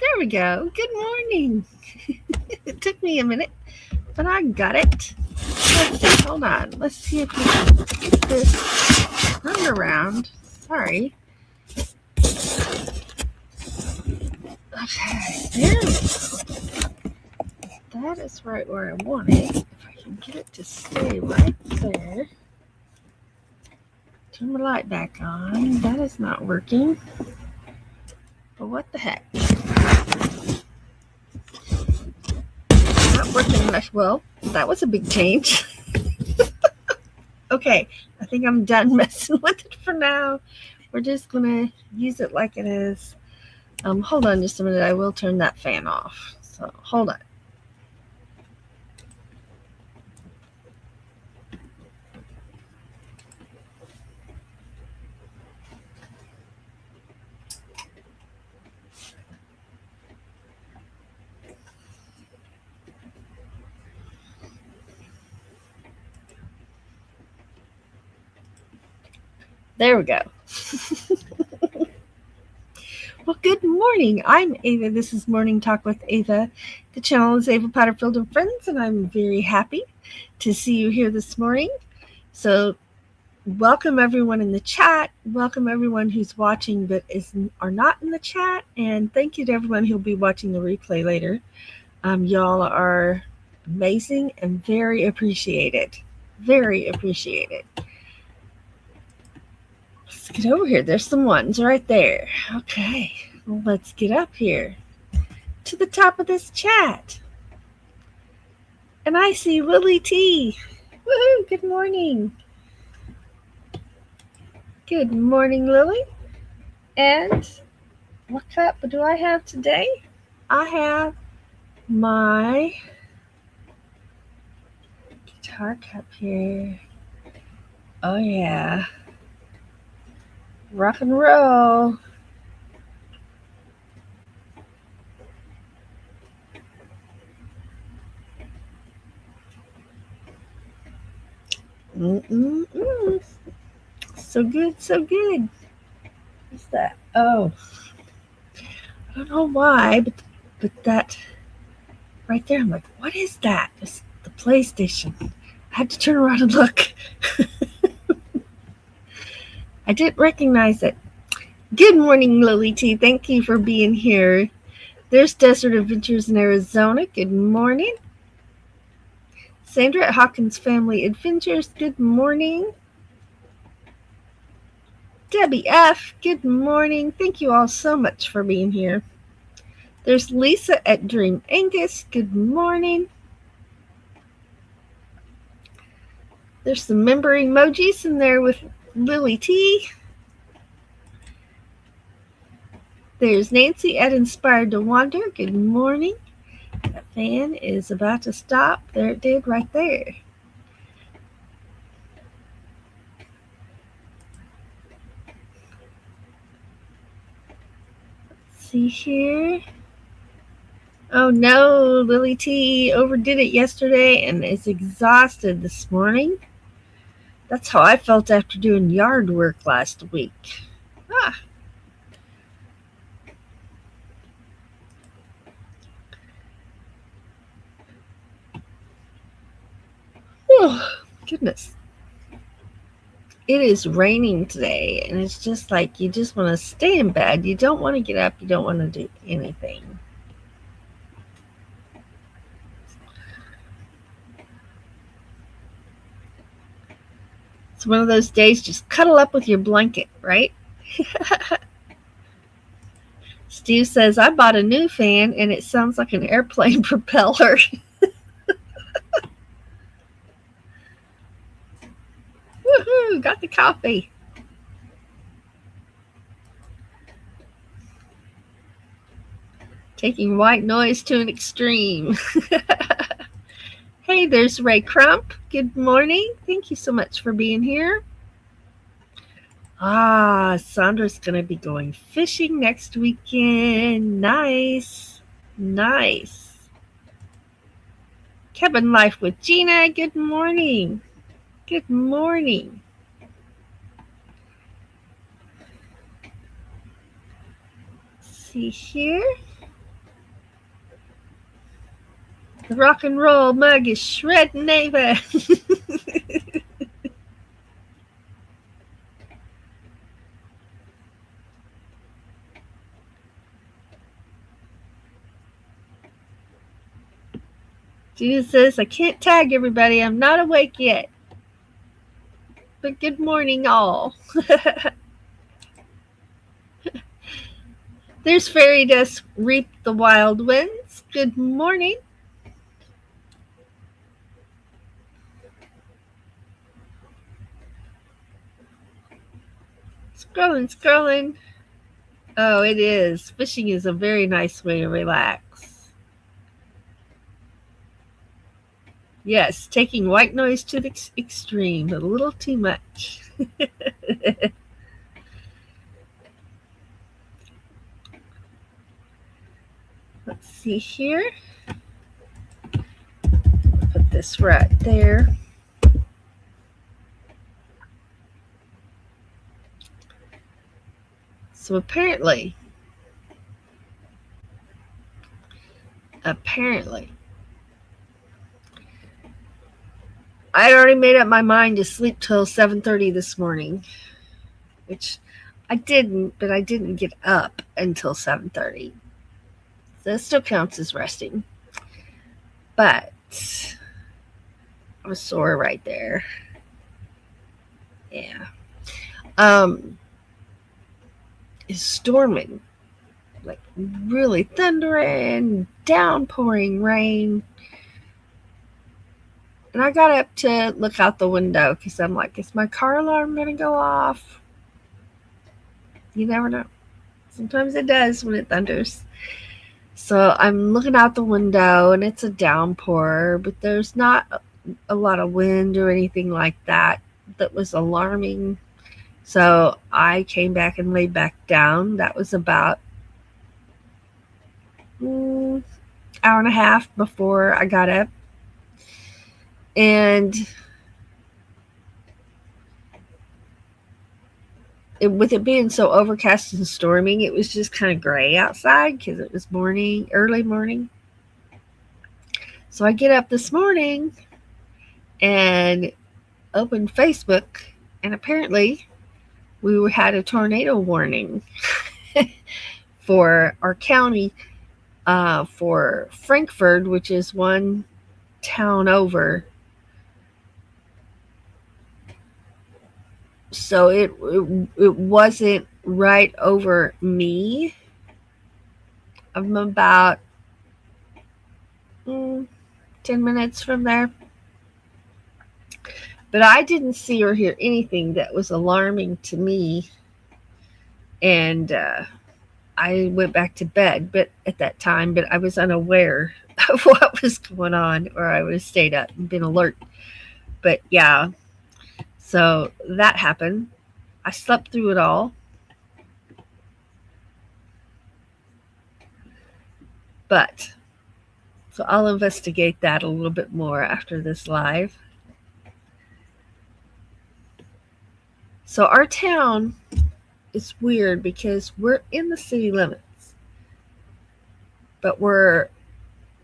There we go. Good morning. It took me a minute, but I got it. Let's see. Hold on. Let's see if we can get this turned around. Sorry. Okay. There we go. That is right where I want it. If I can get it to stay right there. Turn the light back on. That is not working. But what the heck? Not working much. Well, that was a big change. Okay, I think I'm done messing with it for now. We're just gonna use it like it is. Hold on just a minute. I will turn that fan off. So hold on. There we go. Well, good morning. I'm Ava. This is Morning Talk with Ava. The channel is Ava Potterfield and Friends, and I'm very happy to see you here this morning. So, welcome everyone in the chat. Welcome everyone who's watching but are not in the chat, and thank you to everyone who'll be watching the replay later. Y'all are amazing and very appreciated. Very appreciated. Let's get over here. There's some ones right there. Okay, well, let's get up here to the top of this chat. And I see Lily T. Woohoo! Good morning. Good morning, Lily. And what cup do I have today? I have my guitar cup here. Oh, yeah. Rock and roll. Mm-mm-mm. So good, so good. What's that? Oh, I don't know why, but that right there, I'm like, what is that? It's the PlayStation. I had to turn around and look. I didn't recognize it. Good morning, Lily T. Thank you for being here. There's Desert Adventures in Arizona. Good morning. Sandra at Hawkins Family Adventures. Good morning. Debbie F. Good morning. Thank you all so much for being here. There's Lisa at Dream Angus. Good morning. There's some member emojis in there with Lily T. There's Nancy at Inspired to Wander. Good morning. That fan is about to stop. There it did right there. Let's see here. Oh no, Lily T overdid it yesterday and is exhausted this morning. That's how I felt after doing yard work last week. Ah. Oh, goodness. It is raining today, and it's just like you just want to stay in bed. You don't want to get up. You don't want to do anything. It's one of those days, just cuddle up with your blanket, right? Steve says, I bought a new fan, and it sounds like an airplane propeller. Woohoo! Got the coffee. Taking white noise to an extreme. Hey, there's Ray Crump. Good morning. Thank you so much for being here. Sandra's going to be going fishing next weekend. Nice. Nice. Cabin Life with Gina. Good morning. Good morning. Let's see here. The rock and roll mug is shredding, Ava. Jesus says, I can't tag everybody. I'm not awake yet. But good morning, all. There's Fairy Dust Reap the Wild Winds. Good morning. Scrolling. Oh, it is. Fishing is a very nice way to relax. Yes, taking white noise to the extreme, a little too much. Let's see here. Put this right there. So apparently, I had already made up my mind to sleep till 7:30 this morning, which I didn't, but I didn't get up until 7:30. So it still counts as resting. But I was sore right there. Yeah. It's storming. Like really thundering, downpouring rain. And I got up to look out the window because I'm like, is my car alarm going to go off? You never know. Sometimes it does when it thunders. So I'm looking out the window and it's a downpour, but there's not a lot of wind or anything like that was alarming. So I came back and laid back down. That was about hour and a half before I got up. And with it being so overcast and storming, it was just kind of gray outside because it was early morning. So I get up this morning and opened Facebook, and apparently we had a tornado warning for our county, for Frankfurt, which is one town over. So it wasn't right over me. I'm about 10 minutes from there. But I didn't see or hear anything that was alarming to me. And I went back to bed at that time, but I was unaware of what was going on, or I would have stayed up and been alert. But yeah, so that happened. I slept through it all. But, so I'll investigate that a little bit more after this live. So our town is weird because we're in the city limits, but we're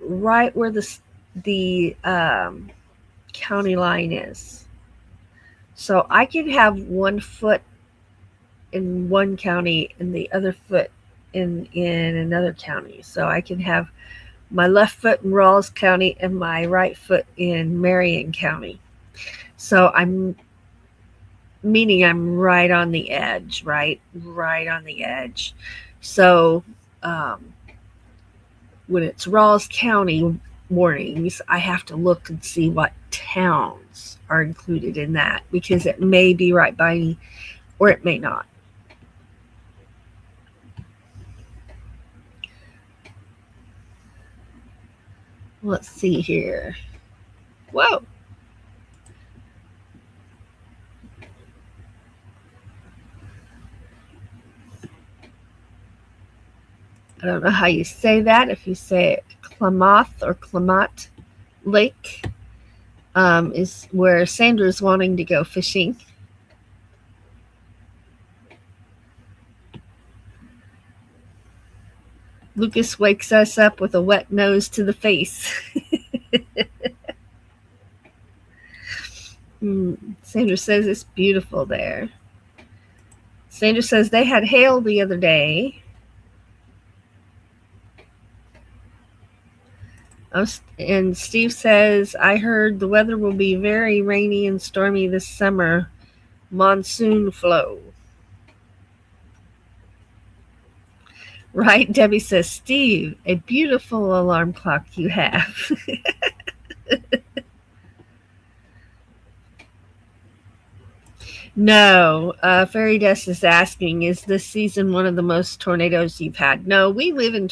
right where the county line is. So I can have one foot in one county and the other foot in another county. So I can have my left foot in Rawls County and my right foot in Marion County. So I'm right on the edge, right on the edge. So when it's Rawls County warnings, I have to look and see what towns are included in that, because it may be right by me or it may not. Let's see here. Whoa. I don't know how you say that. If you say it Klamath or Klamath Lake is where Sandra's wanting to go fishing. Lucas wakes us up with a wet nose to the face. Sandra says it's beautiful there. Sandra says they had hail the other day. And Steve says, I heard the weather will be very rainy and stormy this summer. Monsoon flow. Right? Debbie says, Steve, a beautiful alarm clock you have. No, Fairy Dust is asking, is this season one of the most tornadoes you've had? No, we live in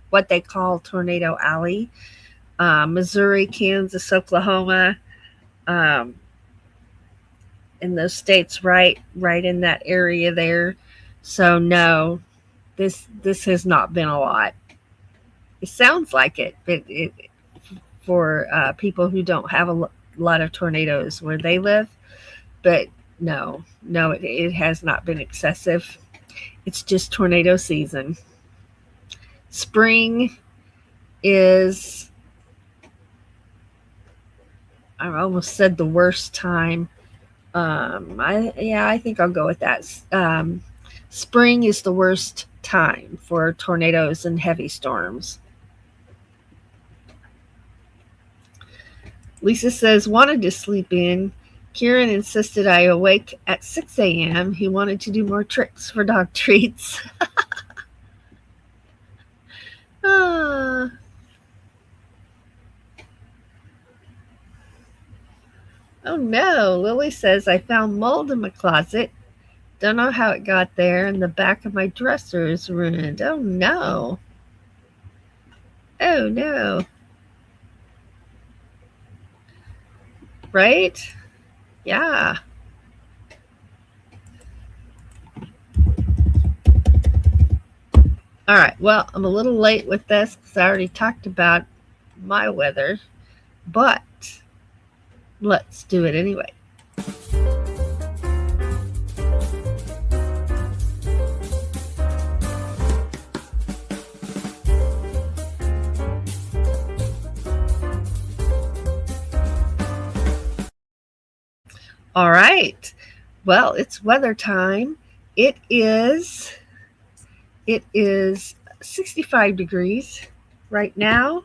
what they call Tornado Alley. Missouri, Kansas, Oklahoma, in those states right in that area there. So no, this has not been a lot. It sounds like it, but for people who don't have a lot of tornadoes where they live, but no, it has not been excessive. It's just tornado season. Spring is, I almost said the worst time. I think I'll go with that. Spring is the worst time for tornadoes and heavy storms. Lisa says, wanted to sleep in. Kieran insisted I awake at 6 a.m. He wanted to do more tricks for dog treats. Oh no, Lily says, I found mold in my closet. Don't know how it got there, and the back of my dresser is ruined. Oh no. Oh no. Right? Yeah. All right. Well, I'm a little late with this because I already talked about my weather, but let's do it anyway. All right. Well, it's weather time. It is 65 degrees right now.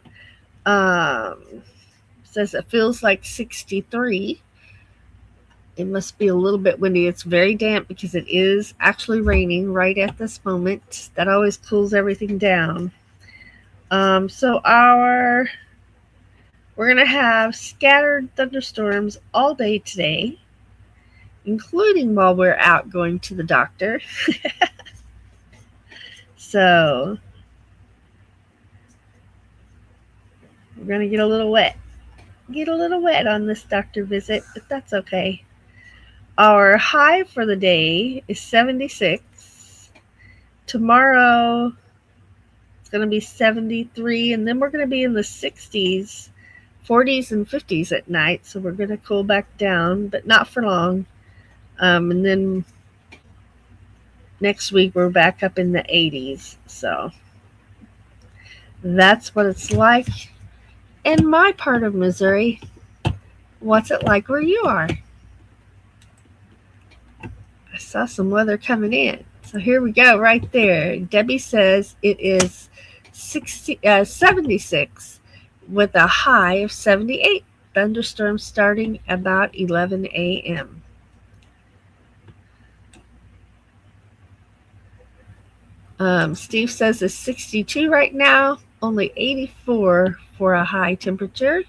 Says it feels like 63. It must be a little bit windy. It's very damp because it is actually raining right at this moment. That always cools everything down. So we're going to have scattered thunderstorms all day today, including while we're out going to the doctor. So we're going to get a little wet on this doctor visit, but that's okay. Our high for the day is 76. Tomorrow it's going to be 73, and then we're going to be in the 60s, 40s, and 50s at night. So we're going to cool back down, but not for long. And then next week we're back up in the 80s. So that's what it's like in my part of Missouri. What's it like where you are? I saw some weather coming in. So here we go right there. Debbie says it is 76 with a high of 78. Thunderstorms starting about 11 a.m. Steve says it's 62 right now, only 84 for a high temperature.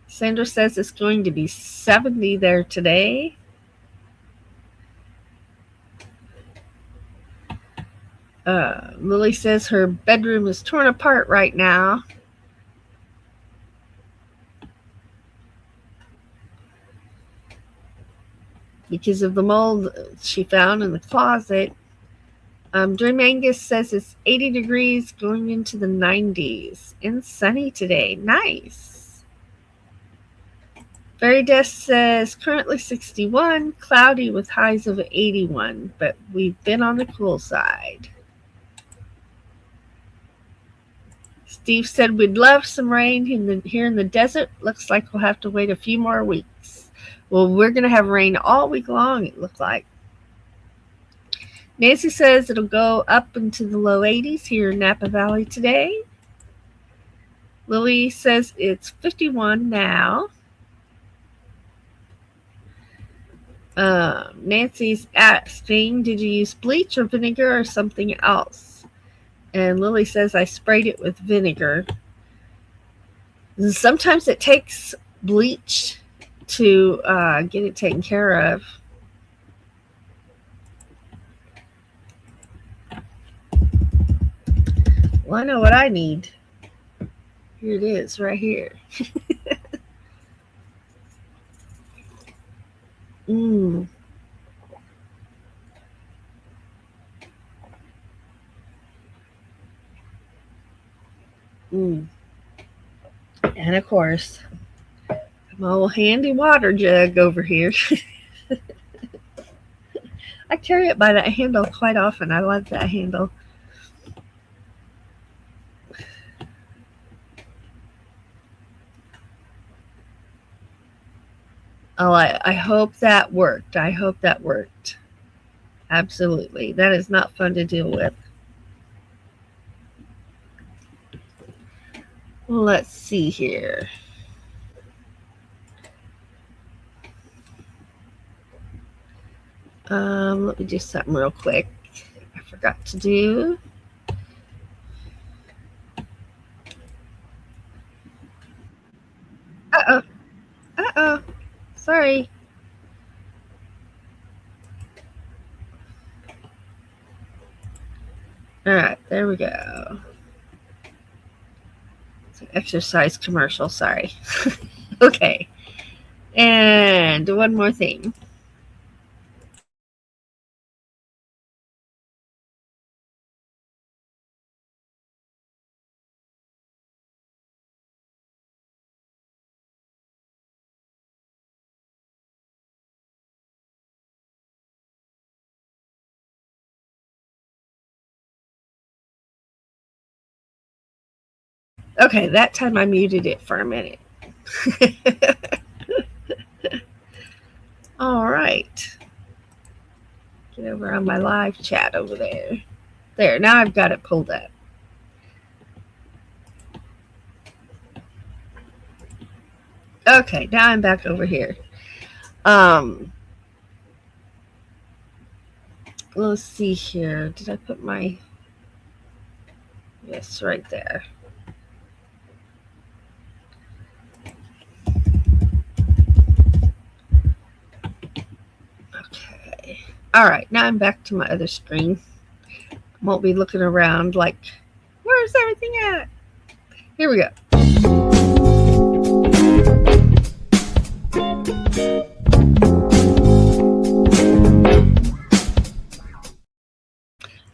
Sandra says it's going to be 70 there today. Lily says her bedroom is torn apart right now. Because of the mold she found in the closet. Dream Angus says it's 80 degrees going into the 90s and sunny today. Nice. Fairy Dust says currently 61, cloudy with highs of 81, but we've been on the cool side. Steve said we'd love some rain here in the desert. Looks like we'll have to wait a few more weeks. Well, we're going to have rain all week long, it looked like. Nancy says it'll go up into the low 80s here in Napa Valley today. Lily says it's 51 now. Nancy's asking, did you use bleach or vinegar or something else? And Lily says, I sprayed it with vinegar. Sometimes it takes bleach to get it taken care of. Well, I know what I need. Here it is, right here. And of course, my old handy water jug over here. I carry it by that handle quite often. I love that handle. Oh, I hope that worked. I hope that worked. Absolutely. That is not fun to deal with. Let's see here. Let me do something real quick. I forgot to do. Uh-oh. Uh-oh. Sorry. All right, there we go. It's an exercise commercial, sorry. Okay. And one more thing. Okay, that time I muted it for a minute. All right. Get over on my live chat over there. There, now I've got it pulled up. Okay, now I'm back over here. Let's see here. Did I put my... Yes, right there. Okay. All right, now I'm back to my other screen. Won't be looking around like, where's everything at? Here we go.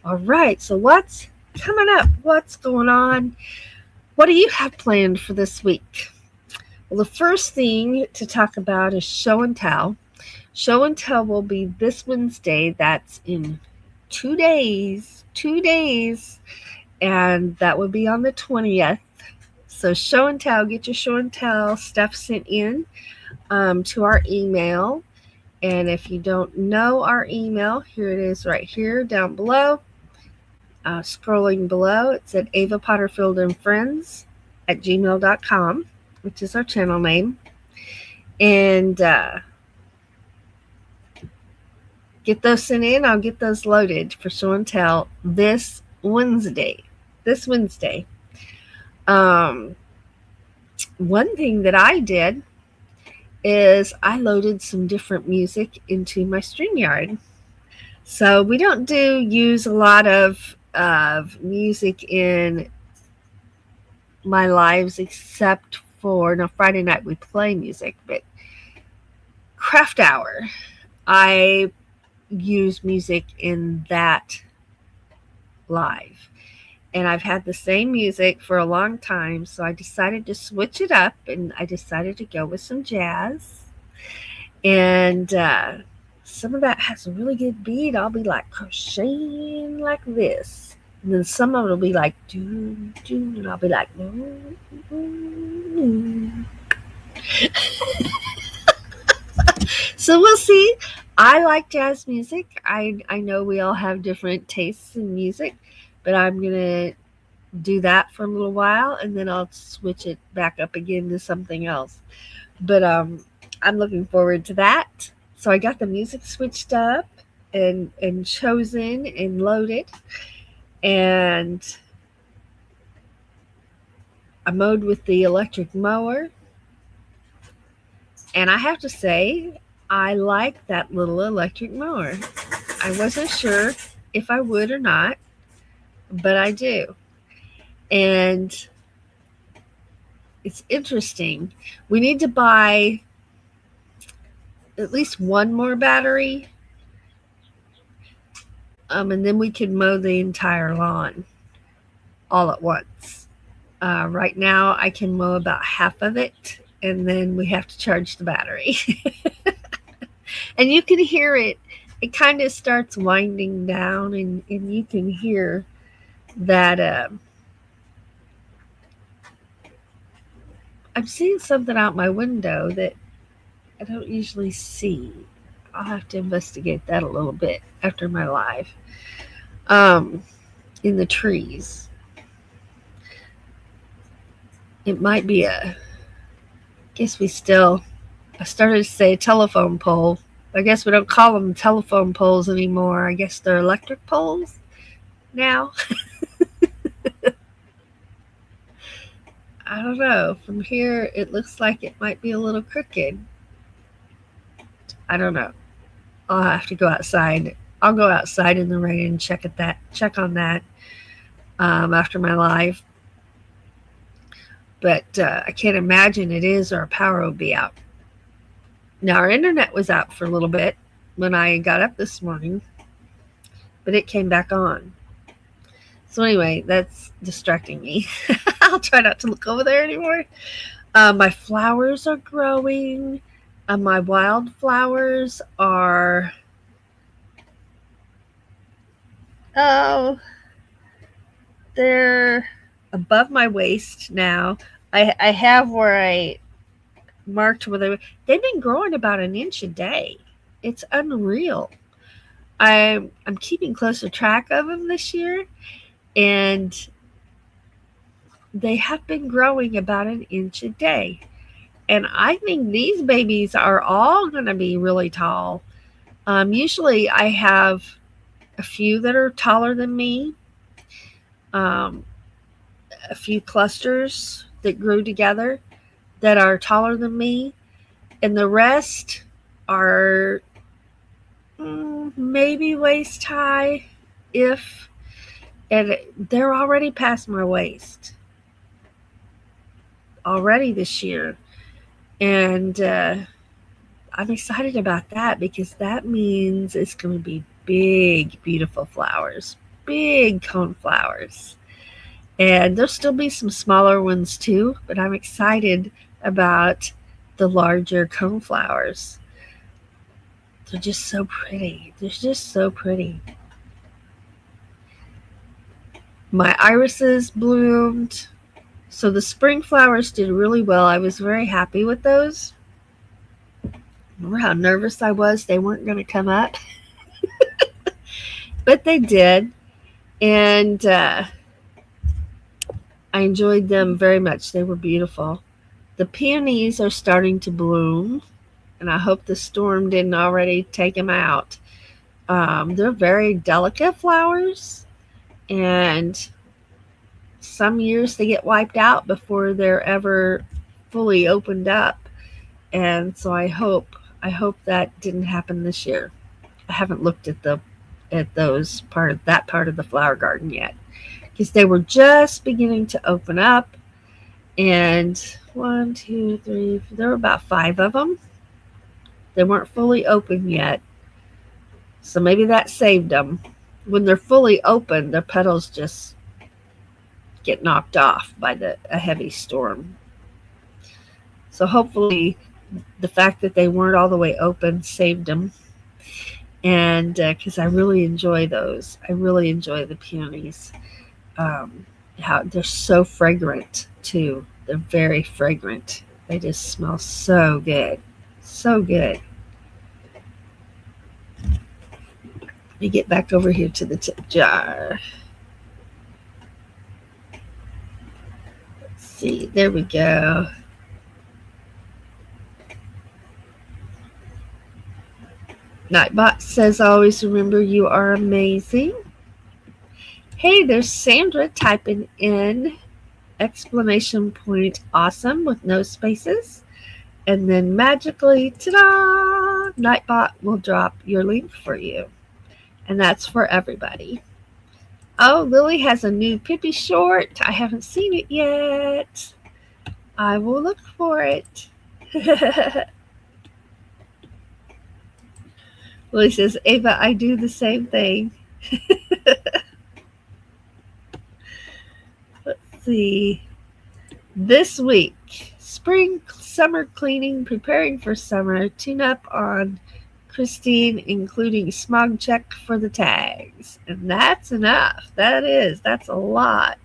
All right, so what's coming up? What's going on? What do you have planned for this week? Well, the first thing to talk about is show and tell. Show and tell will be this Wednesday. That's in 2 days. 2 days. And that will be on the 20th. So show and tell, get your show and tell stuff sent in to our email. And if you don't know our email, here it is right here down below. Scrolling below, it's at Ava Potterfield and Friends at gmail.com, which is our channel name. And get those sent in. I'll get those loaded for show and tell this Wednesday. One thing that I did is I loaded some different music into my StreamYard. So we don't use a lot of music in my lives except for Friday night we play music, but craft hour, I use music in that live. And I've had the same music for a long time, so I decided to switch it up, and I decided to go with some jazz. And some of that has a really good beat. I'll be like crocheting like this. And then some of it will be like, doo, doo, and I'll be like, so we'll see. I like jazz music. I know we all have different tastes in music, but I'm going to do that for a little while and then I'll switch it back up again to something else. But I'm looking forward to that. So I got the music switched up and chosen and loaded, and I mowed with the electric mower. And I have to say, I like that little electric mower. I wasn't sure if I would or not, but I do. And it's interesting. We need to buy at least one more battery, and then we can mow the entire lawn all at once. Right now, I can mow about half of it, and then we have to charge the battery. And you can hear it. It kind of starts winding down, and you can hear that. I'm seeing something out my window that I don't usually see. I'll have to investigate that a little bit after my live. In the trees. It might be I started to say telephone pole. I guess we don't call them telephone poles anymore. I guess they're electric poles now. I don't know. From here, it looks like it might be a little crooked. I don't know. I'll have to go outside. I'll go outside in the rain and check on that after my live. But I can't imagine it is, or our power will be out. Now, our internet was out for a little bit when I got up this morning, but it came back on. So anyway, that's distracting me. I'll try not to look over there anymore. My flowers are growing. My wildflowers are, they're above my waist now. I have where I marked where they've been growing about an inch a day. It's unreal. I'm keeping closer track of them this year, and they have been growing about an inch a day. And I think these babies are all going to be really tall. Usually I have a few that are taller than me, a few clusters that grew together that are taller than me, and the rest are maybe waist high, and they're already past my waist already this year. And I'm excited about that because that means it's going to be big, beautiful flowers, big cone flowers. And there'll still be some smaller ones too, but I'm excited about the larger cone flowers. They're just so pretty. They're just so pretty. My irises bloomed. So the spring flowers did really well. I was very happy with those. Remember how nervous I was they weren't going to come up? But they did. And I enjoyed them very much. They were beautiful. The peonies are starting to bloom, and I hope the storm didn't already take them out. They're very delicate flowers, and some years they get wiped out before they're ever fully opened up. And so I hope that didn't happen this year. I haven't looked at that part of the flower garden yet, because they were just beginning to open up. And 1, 2, 3, there were about 5 of them. They weren't fully open yet, so maybe that saved them. When they're fully open, their petals just get knocked off by a heavy storm. So hopefully the fact that they weren't all the way open saved them. and because I really enjoy those. I really enjoy the peonies. How they're so fragrant too. They're very fragrant. They just smell so good. So good. Let me get back over here to the tip jar. Let's see. There we go. Nightbot says, always remember you are amazing. Hey, there's Sandra typing in exclamation point awesome with no spaces. And then magically, ta-da, Nightbot will drop your link for you. And that's for everybody. Oh, Lily has a new Pippi short. I haven't seen it yet. I will look for it. Lily says, Ava, I do the same thing. Let's see. This week, spring, summer cleaning, preparing for summer, tune up on Christine, including smog check for the tags. And that's enough. That's a lot.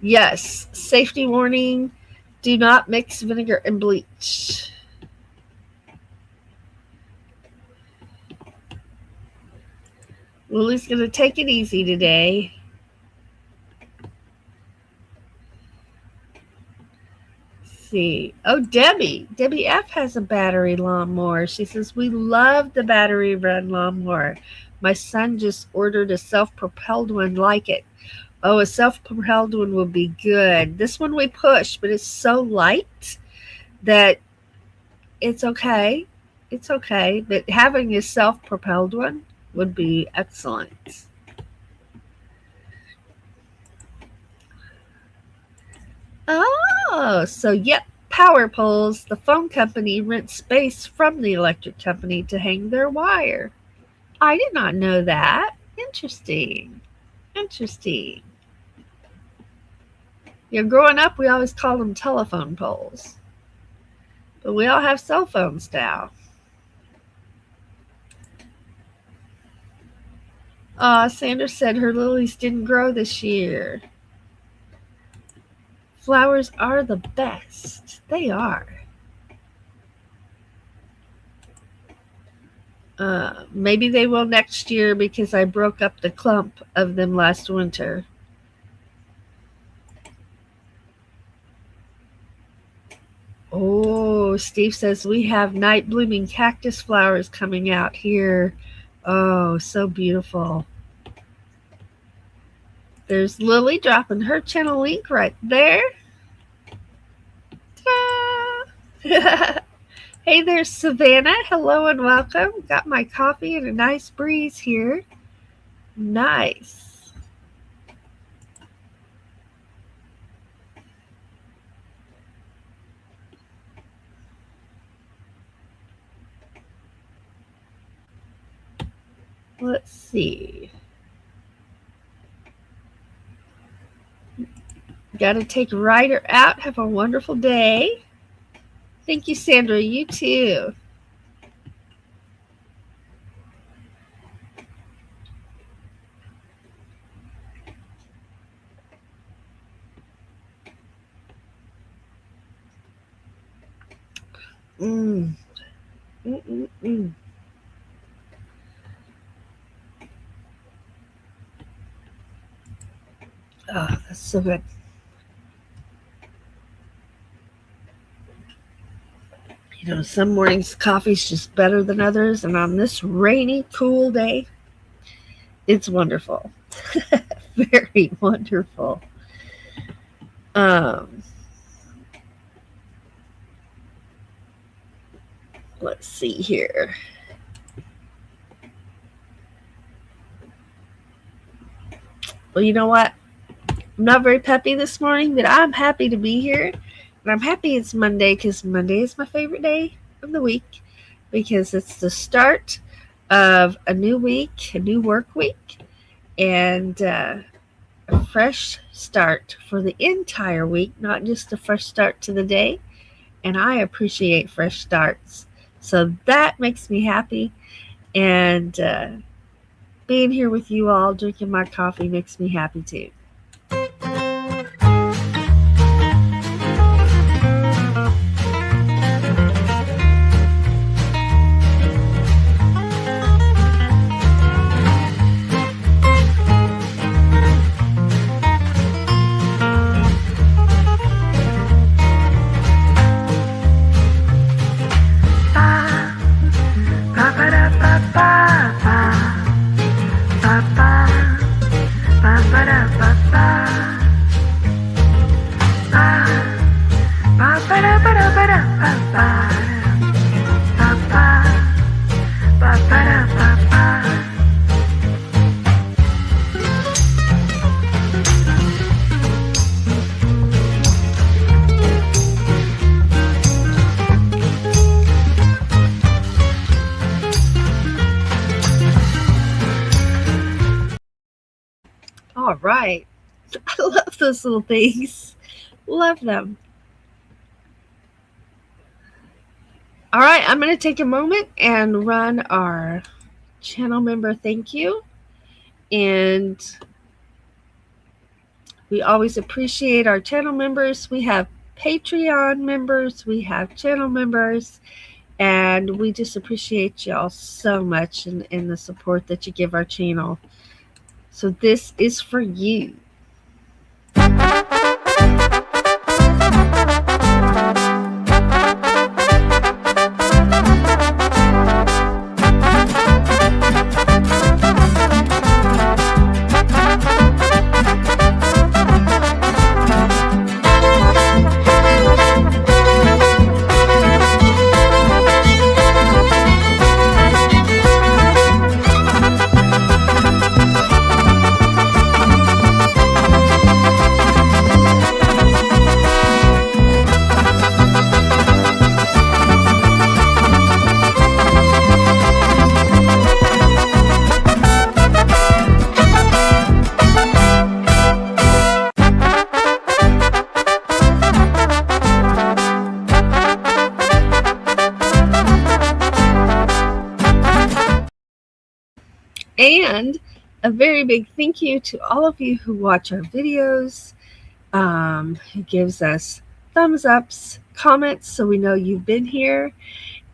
Yes, safety warning, do not mix vinegar and bleach. Lily's going to take it easy today. See. Oh, Debbie F has a battery lawnmower. She says, we love the battery run lawnmower. My son just ordered a self-propelled one like it. Oh, a self-propelled one would be good. This one we push, but it's so light that it's okay. It's okay. But having a self-propelled one would be excellent. Oh, so yep, power poles. The phone company rents space from the electric company to hang their wire. I did not know that. Interesting. Interesting. Growing up, we always called them telephone poles. But we all have cell phones now. Sandra said her lilies didn't grow this year. Flowers are the best. They are. Maybe they will next year because I broke up the clump of them last winter. Oh, Steve says we have night blooming cactus flowers coming out here. Oh, so beautiful. There's Lily dropping her channel link right there. Hey, there's Savannah. Hello and welcome. Got my coffee and a nice breeze here. Nice. Let's see. Got to take Ryder out. Have a wonderful day. Thank you, Sandra. You too. Mm. Mm-mm-mm. Oh, that's so good. Some mornings coffee's just better than others, and on this rainy, cool day, it's wonderful. Very wonderful. Let's see here. Well, you know what? I'm not very peppy this morning, but I'm happy to be here. And I'm happy it's Monday because Monday is my favorite day of the week because it's the start of a new week, a new work week, and a fresh start for the entire week, not just a fresh start to the day. And I appreciate fresh starts. So that makes me happy. And being here with you all, drinking my coffee, makes me happy too. All right. I love those little things. Love them. All right, I'm going to take a moment and run our channel member thank you. And we always appreciate our channel members. We have Patreon members, we have channel members, and we just appreciate y'all so much and the support that you give our channel. So this is for you. And a very big thank you to all of you who watch our videos, who gives us thumbs ups, comments, so we know you've been here,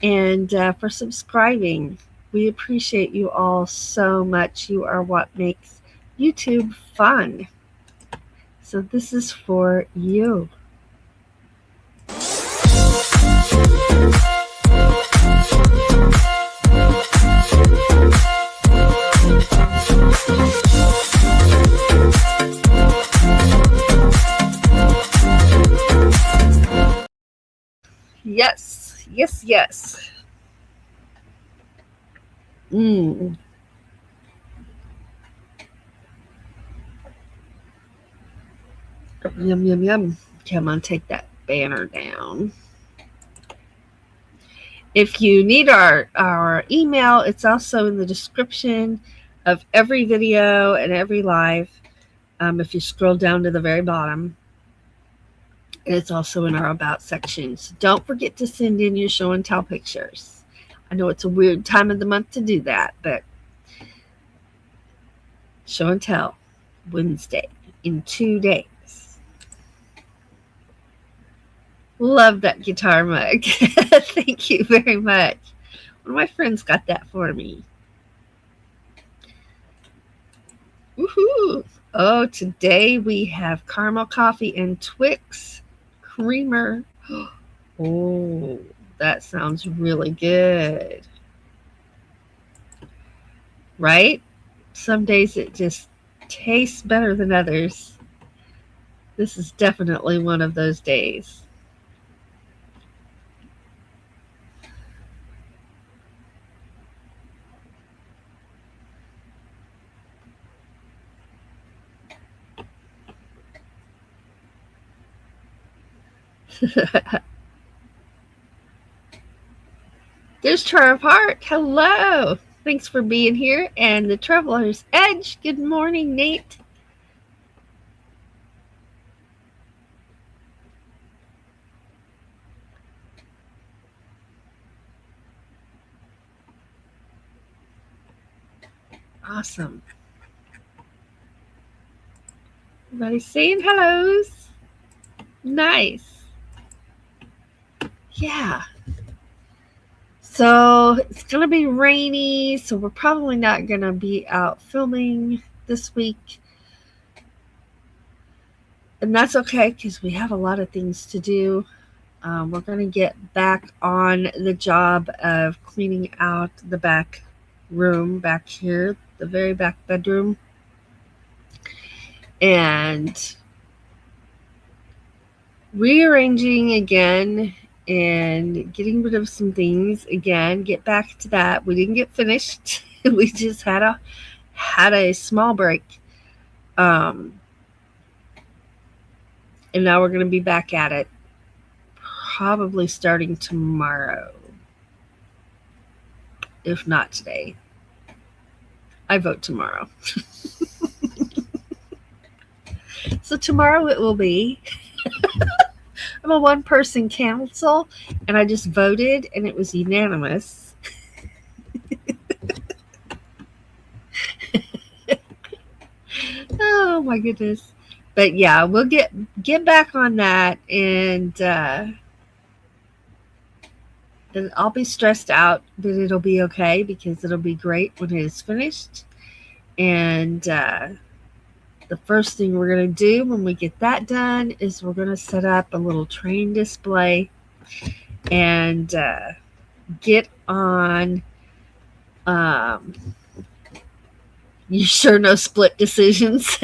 and for subscribing. We appreciate you all so much. You are what makes YouTube fun. So this is for you. Yes, yes, yes. Yum, yum, yum. Come on, take that banner down. If you need our email, it's also in the description of every video and every live. If you scroll down to the very bottom, and it's also in our About section. So don't forget to send in your show and tell pictures. I know it's a weird time of the month to do that, but show and tell Wednesday in 2 days. Love that guitar mug. Thank you very much. One of my friends got that for me. Woohoo! Oh, today we have caramel coffee and Twix creamer. Oh, that sounds really good. Right? Some days it just tastes better than others. This is definitely one of those days. There's Charm Heart. Hello. Thanks for being here. And the Traveler's Edge. Good morning, Nate. Awesome. Everybody's saying hellos. Nice. Yeah. So it's going to be rainy, so we're probably not going to be out filming this week. And that's okay because we have a lot of things to do. We're going to get back on the job of cleaning out the back room back here, the very back bedroom. And rearranging again and getting rid of some things again. Get back to that. We didn't get finished. We just had a small break. And now we're going to be back at it probably starting tomorrow, if not today. I vote tomorrow. So tomorrow it will be. I'm a one-person council, and I just voted, and it was unanimous. Oh my goodness! But yeah, we'll get back on that, and I'll be stressed out, but it'll be okay because it'll be great when it is finished. And the first thing we're going to do when we get that done is we're going to set up a little train display and get on you sure no split decisions.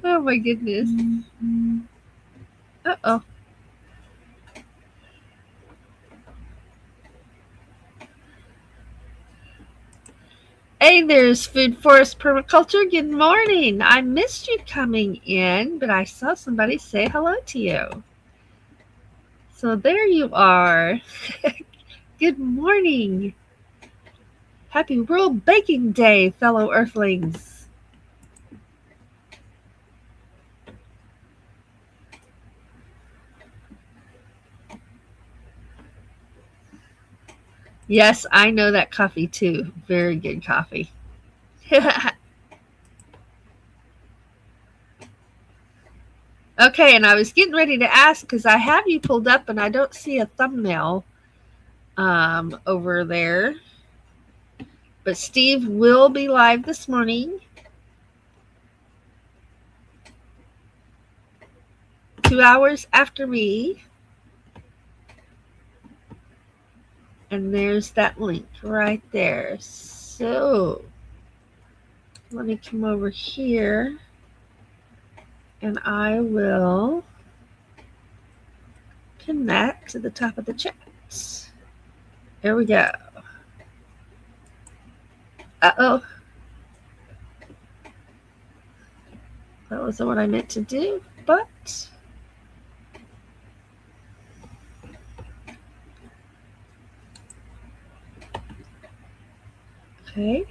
Oh my goodness. Uh-oh. Hey, there's Food Forest Permaculture. Good morning. I missed you coming in, but I saw somebody say hello to you. So there you are. Good morning. Happy World Baking Day, fellow Earthlings. Yes, I know that coffee too. Very good coffee. Okay, and I was getting ready to ask because I have you pulled up and I don't see a thumbnail over there. But Steve will be live this morning. 2 hours after me. And there's that link right there. So let me come over here and I will pin that to the top of the chat. There we go. Uh-oh. That wasn't what I meant to do, but okay.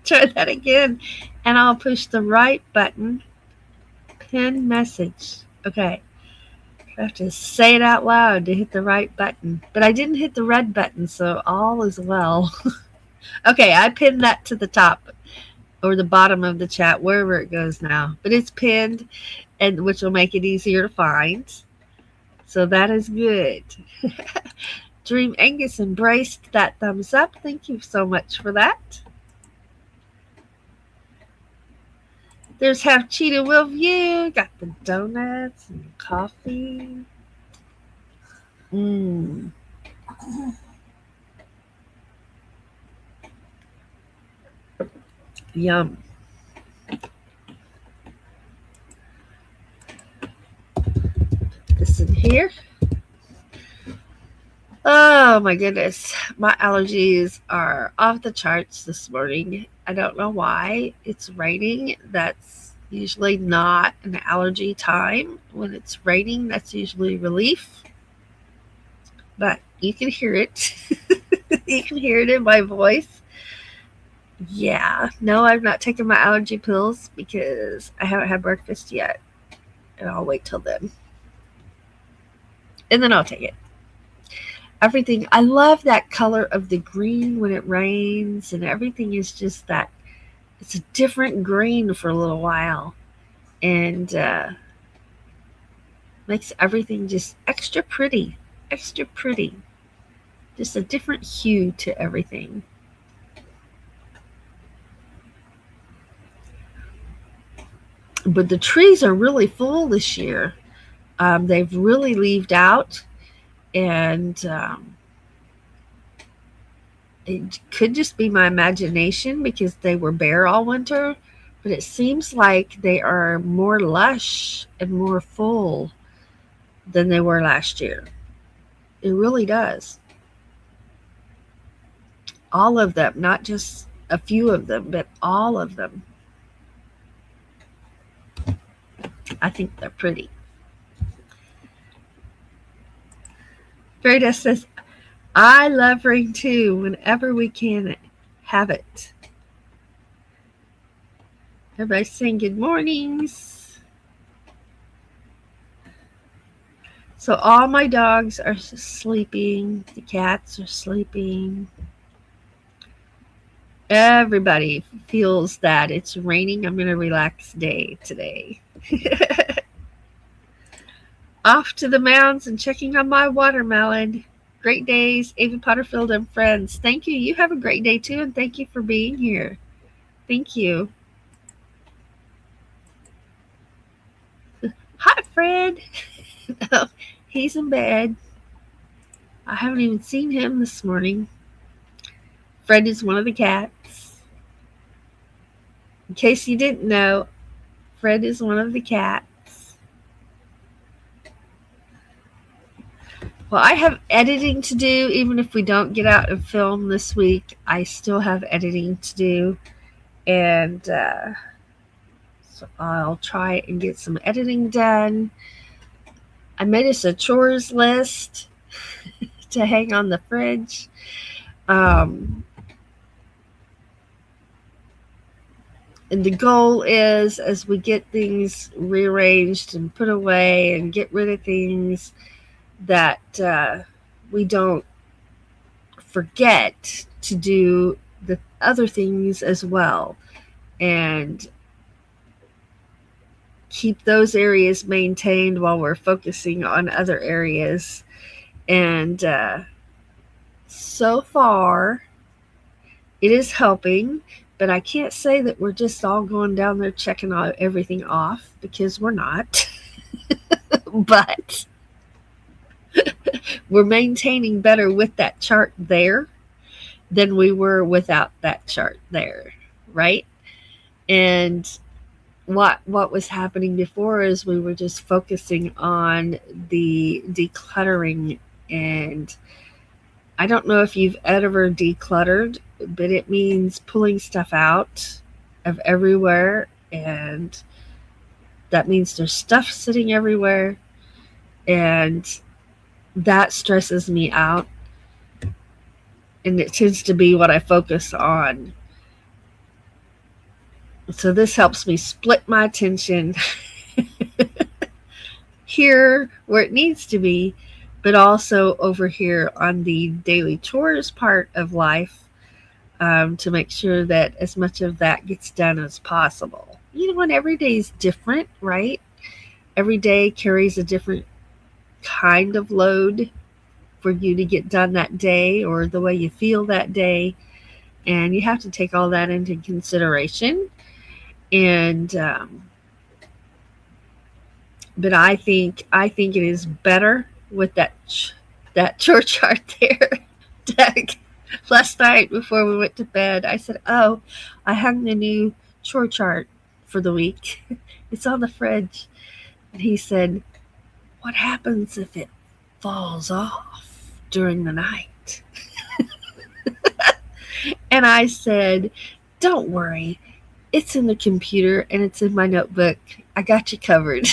Try that again. And I'll push the right button. Pin message. Okay. I have to say it out loud to hit the right button. But I didn't hit the red button, so all is well. Okay, I pinned that to the top or the bottom of the chat, wherever it goes now. But it's pinned, and which will make it easier to find. So that is good. Dream Angus embraced that thumbs up. Thank you so much for that. There's Half Cheetah Will View. Got the donuts and coffee. Yum. Put this in here. Oh my goodness. My allergies are off the charts this morning. I don't know why. It's raining. That's usually not an allergy time. When it's raining, that's usually relief. But you can hear it. You can hear it in my voice. Yeah. No, I've not taken my allergy pills because I haven't had breakfast yet. And I'll wait till then. And then I'll take it. everything. I love that color of the green when it rains, and everything is just that. It's a different green for a little while, and makes everything just extra pretty, extra pretty. Just a different hue to everything. But the trees are really full this year. They've really leaved out, and it could just be my imagination because they were bare all winter, but it seems like they are more lush and more full than they were last year. It really does. All of them, not just a few of them, but all of them. I think they're pretty. Freda says, I love rain too, whenever we can have it. Everybody's saying good mornings. So all my dogs are sleeping. The cats are sleeping. Everybody feels that it's raining. I'm going to relax day today. Off to the mounds and checking on my watermelon. Great days, Ava Potterfield and Friends. Thank you. You have a great day too, and thank you for being here. Thank you. Hi, Fred. He's in bed. I haven't even seen him this morning. Fred is one of the cats. In case you didn't know, Fred is one of the cats. Well, I have editing to do. Even if we don't get out and film this week, I still have editing to do. And so I'll try and get some editing done. I made us a chores list to hang on the fridge. And the goal is, as we get things rearranged and put away and get rid of things, that we don't forget to do the other things as well, and keep those areas maintained while we're focusing on other areas. And so far, it is helping, but I can't say that we're just all going down there checking everything off, because we're not. But we're maintaining better with that chart there than we were without that chart there, right? And what was happening before is we were just focusing on the decluttering. And I don't know if you've ever decluttered, but it means pulling stuff out of everywhere, and that means there's stuff sitting everywhere, and that stresses me out, and it tends to be what I focus on. So this helps me split my attention here where it needs to be, but also over here on the daily chores part of life, to make sure that as much of that gets done as possible. You know, and every day is different, right? Every day carries a different kind of load for you to get done that day, or the way you feel that day. And you have to take all that into consideration. And but I think it is better with that chore chart there. Doug, last night before we went to bed, I said, "Oh, I hung the new chore chart for the week. It's on the fridge." And he said, "What happens if it falls off during the night?" And I said, "Don't worry. It's in the computer and it's in my notebook. I got you covered."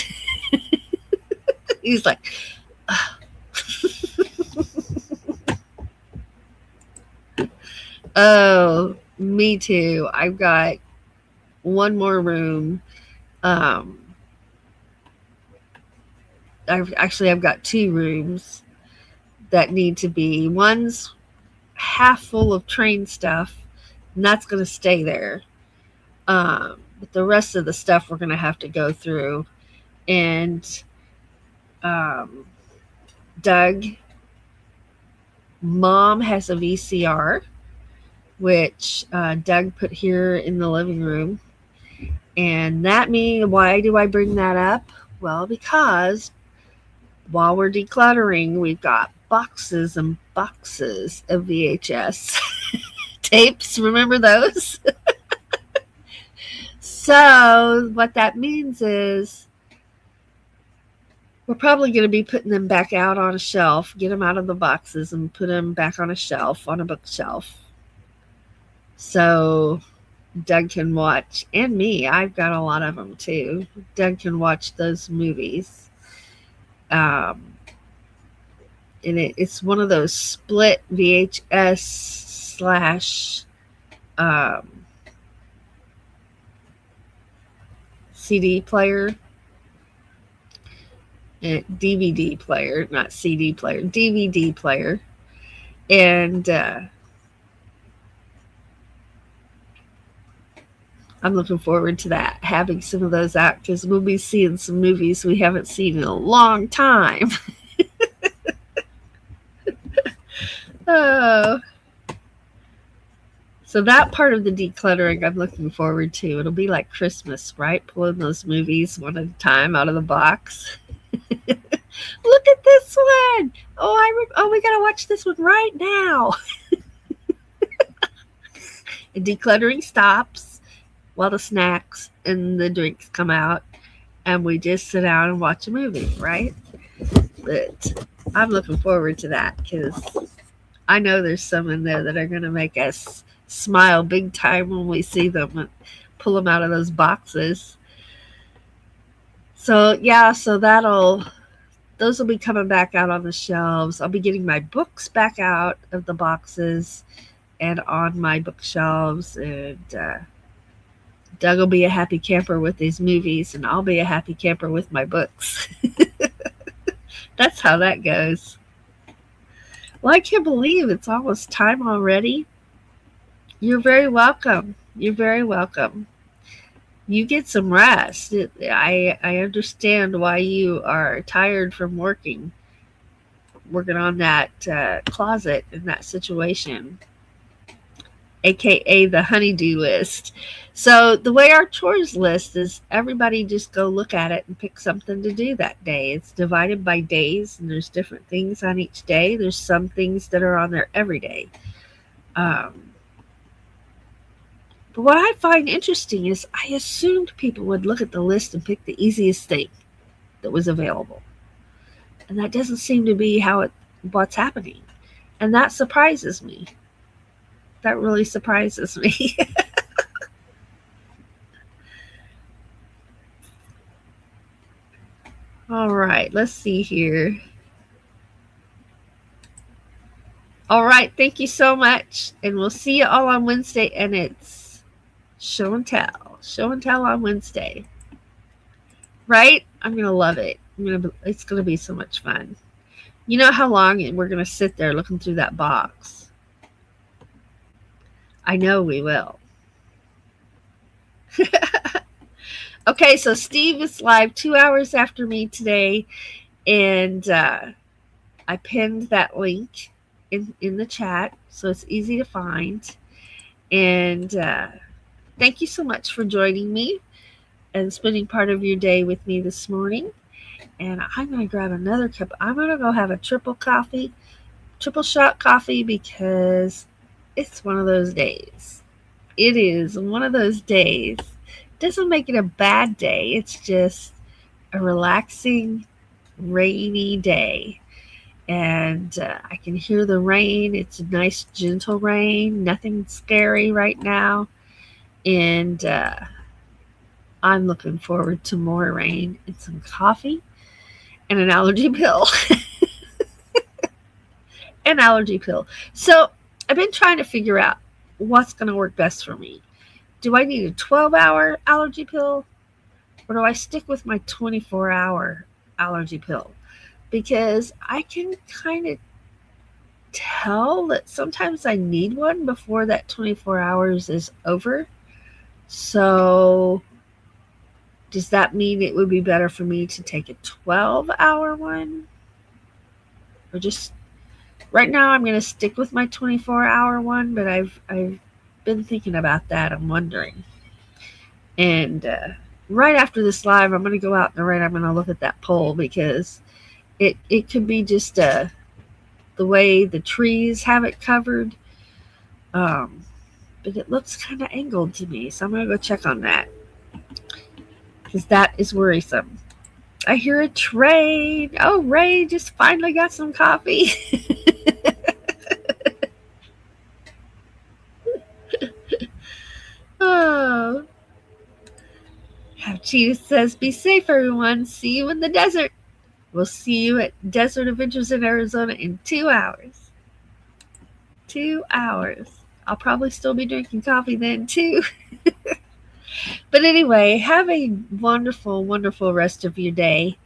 He's like, oh. Oh, me too. I've got one more room. I've got two rooms that need to be. One's half full of train stuff, and that's going to stay there. But the rest of the stuff we're going to have to go through. And Doug, Mom has a VCR, which Doug put here in the living room. And that means, why do I bring that up? Well, because while we're decluttering, we've got boxes and boxes of VHS tapes. Remember those? So what that means is we're probably going to be putting them back out on a shelf, get them out of the boxes and put them back on a shelf, on a bookshelf. So Doug can watch, and me, I've got a lot of them too. Doug can watch those movies. And it's one of those split VHS slash CD player, DVD player, not CD player, DVD player. And I'm looking forward to that, having some of those out, because we'll be seeing some movies we haven't seen in a long time. Oh. So that part of the decluttering I'm looking forward to. It'll be like Christmas, right? Pulling those movies one at a time out of the box. Look at this one. Oh, we got to watch this one right now. And decluttering stops while the snacks and the drinks come out, and we just sit down and watch a movie, right? But I'm looking forward to that, because I know there's some in there that are going to make us smile big time when we see them and pull them out of those boxes. So yeah, those will be coming back out on the shelves. I'll be getting my books back out of the boxes and on my bookshelves, and Doug will be a happy camper with these movies, and I'll be a happy camper with my books. That's how that goes. Well, I can't believe it's almost time already. You're very welcome. You're very welcome. You get some rest. I understand why you are tired from working on that closet in that situation, aka the honeydew list. So the way our chores list is, everybody just go look at it and pick something to do that day. It's divided by days, and there's different things on each day. There's some things that are on there every day. But what I find interesting is, I assumed people would look at the list and pick the easiest thing that was available. And that doesn't seem to be what's happening. And that surprises me. That really surprises me. All right, let's see here. All right, thank you so much. And we'll see you all on Wednesday. And it's show and tell on Wednesday, right? I'm gonna love it. It's gonna be so much fun. You know how long we're gonna sit there looking through that box? I know we will. Okay, so Steve is live 2 hours after me today, and I pinned that link in the chat, so it's easy to find. And thank you so much for joining me and spending part of your day with me this morning. And I'm going to grab another cup. I'm going to go have a triple shot coffee, because it's one of those days. It is one of those days. Doesn't make it a bad day. It's just a relaxing, rainy day. And I can hear the rain. It's a nice, gentle rain. Nothing scary right now. And I'm looking forward to more rain and some coffee and an allergy pill. An allergy pill. So I've been trying to figure out what's going to work best for me. Do I need a 12-hour allergy pill, or do I stick with my 24-hour allergy pill? Because I can kind of tell that sometimes I need one before that 24 hours is over. So does that mean it would be better for me to take a 12-hour one? Or just right now I'm going to stick with my 24-hour one, but I've been thinking about that. I'm wondering. And right after this live, I'm going to go out and I'm going to look at that poll, because it could be just the way the trees have it covered. But it looks kind of angled to me, so I'm going to go check on that, because that is worrisome. I hear a train. Oh, Ray just finally got some coffee. Oh. Cheetah says, be safe, everyone. See you in the desert. We'll see you at Desert Adventures in Arizona in 2 hours. 2 hours. I'll probably still be drinking coffee then, too. But anyway, have a wonderful, wonderful rest of your day.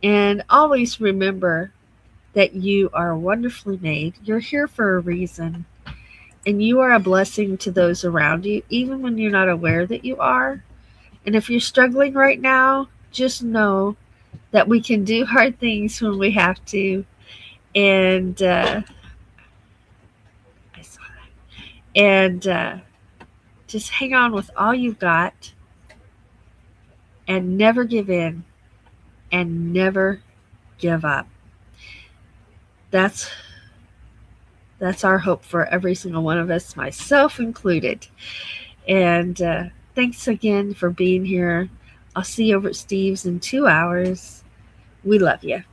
And always remember that you are wonderfully made. You're here for a reason. And you are a blessing to those around you, even when you're not aware that you are. And if you're struggling right now, just know that we can do hard things when we have to. And just hang on with all you've got, and never give in, and never give up. That's our hope for every single one of us, myself included. And thanks again for being here. I'll see you over at Steve's in 2 hours. We love you.